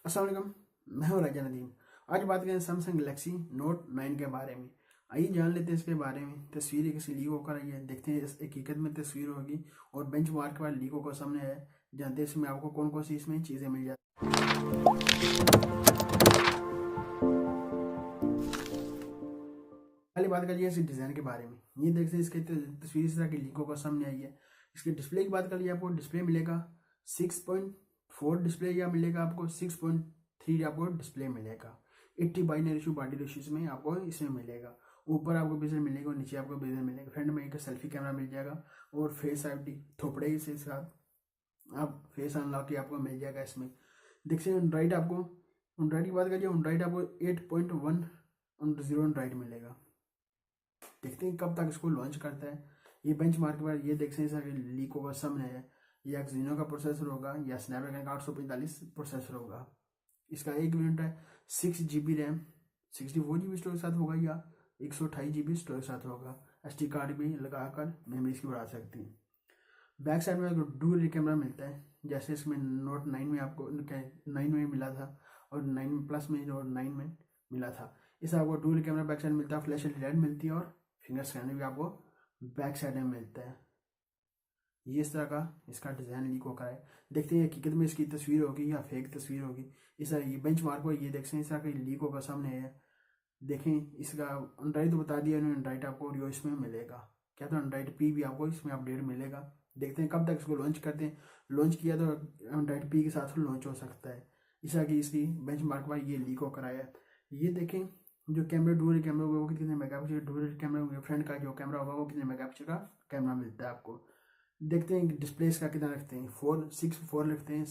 अस्सलाम वालेकुम, मैं हूं राजा नदीम। आज बात करें सैमसंग गैलेक्सी नोट 9 के बारे में। आइए जान लेते हैं इसके बारे में। तस्वीर कैसे लीक होकर आई है, देखते हैं इस हकीकत में तस्वीर होगी और बेंच मार्क के बाद लीक होकर सामने है। जानते हैं इसमें आपको कौन कौन सी इसमें चीज़ें मिल जाती पहले बात करिए इस डिज़ाइन के बारे में। ये देखते हैं इसकी तस्वीर इस तरह की लीक होकर सामने आई है। इसके डिस्प्ले की बात करिए, आपको डिस्प्ले मिलेगा 6.4 डिस्प्ले या मिलेगा आपको 6.3 आपको डिस्प्ले मिलेगा। 80 बाइनरी रेशियो बॉडी रेशियोज में आपको इसमें मिलेगा। ऊपर आपको बेजल मिलेगा और नीचे आपको बेजल मिलेगा। फ्रंट में एक सेल्फी कैमरा मिल जाएगा और फेस आईडी थोपड़े से साथ आप फेस अनलॉक आपको मिल जाएगा इसमें। देखिए एंड्रॉइड आपको एंड्रॉइड की बात करिए, एंड्रॉइड आपको 8.1 एंड्रॉइड मिलेगा। देखते हैं कब तक इसको लॉन्च करता है। ये बेंच मार्क पर ये देख सकते हैं लीक होगा सामने है। या एक्सिनो का प्रोसेसर होगा या स्नैपड्रैगन का 845 प्रोसेसर होगा। इसका एक वेरिएंट है 6 GB रैम 64 GB स्टोरेज के साथ होगा या 128 GB स्टोरेज के साथ होगा। SD कार्ड भी लगाकर मेमोरी इसकी बढ़ा सकती हैं। बैक साइड में डुअल कैमरा मिलता है, जैसे इसमें नोट 9 में आपको 9 में मिला था और 9 प्लस में और 9 में मिला था। इस आपको डुअल कैमरा बैक साइड मिलता है, फ्लैश लाइट मिलती है और फिंगर स्कैनर भी आपको बैक साइड में मिलता है। ये इस तरह का इसका डिज़ाइन लीक होकर है। देखते हैं हकीकत में इसकी तस्वीर होगी या फेक तस्वीर होगी। इस तरह ये बेंच मार्क पर ये देखते हैं इस तरह का लीक होकर सामने है। देखें इसका एंड्रॉइड तो बता दिया इन्होंने, एंड्रॉइड आपको रियो इसमें मिलेगा। क्या तो एंड्रॉइड पी भी आपको इसमें अपडेट मिलेगा। देखते हैं कब तक इसको लॉन्च करते हैं। लॉन्च किया तो एंड्रॉइड पी के साथ लॉन्च हो सकता है। इस तरह की इसकी बेंच मार्क पर ये लीक होकर आया। ये देखें जो कैमरा डुअल कैमरा होगा वो कितने मेगापिक्सल डुअल कैमरा होगा। फ्रंट का जो कैमरा होगा वो कितने मेगापिक्सल का कैमरा मिलता है आपको। देखते हैं डिस्प्ले इसका कितना रखते हैं, 4 रखते हैं,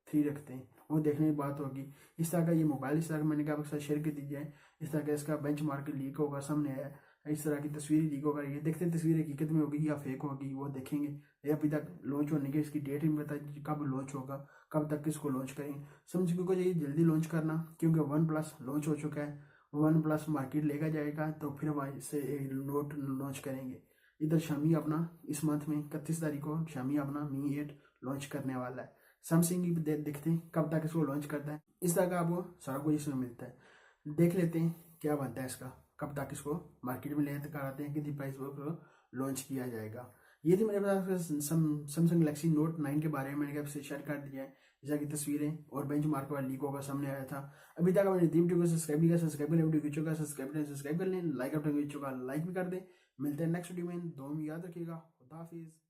3 रखते हैं, वो देखने की बात होगी। इस तरह का ये मोबाइल इस तरह का मैंने कहा आपके साथ शेयर कर दी जाए। इस तरह का इसका बेंच मार्क लीक होगा सामने है। इस तरह की तस्वीर लीक होगा। ये देखते हैं तस्वीर हकीकत में होगी या फेक होगी, वो देखेंगे। ये अभी तक लॉन्च होने की इसकी डेट नहीं बता दी कब लॉन्च होगा, कब तक इसको लॉन्च करेंगे। समझ को चाहिए जल्दी लॉन्च करना, क्योंकि OnePlus लॉन्च हो चुका है। OnePlus मार्केट लेकर जाएगा तो फिर वहाँ से नोट लॉन्च करेंगे। इधर शामी अपना इस मंथ में 31 तारीख को शामी अपना Mi 8 लॉन्च करने वाला है। सैमसंग की देखते हैं कब तक इसको लॉन्च करता है। इस तरह का आपको सारा कुछ इसमें मिलता है। देख लेते हैं क्या बनता है इसका, कब तक इसको मार्केट में लेकर आते हैं, कितनी प्राइस पर लॉन्च किया जाएगा। ये थी मेरे पास सैमसंग गैलेक्सी नोट 9 के बारे में। मैंने आपसे शेयर कर दिया है जैसा की तस्वीरें और बेंच मार्क वाला लीक होगा सामने आया था। अभी तक मैंने वीडियो को सब्सक्राइब नहीं किया, सब्सक्राइब करें। वीडियो सब्सक्राइब कर लें, लाइक अपने वीडियो का लाइक भी कर दें। मिलते हैं नेक्स्ट वीडियो में। दुआ में याद रखिएगा। खुदा हाफिज़।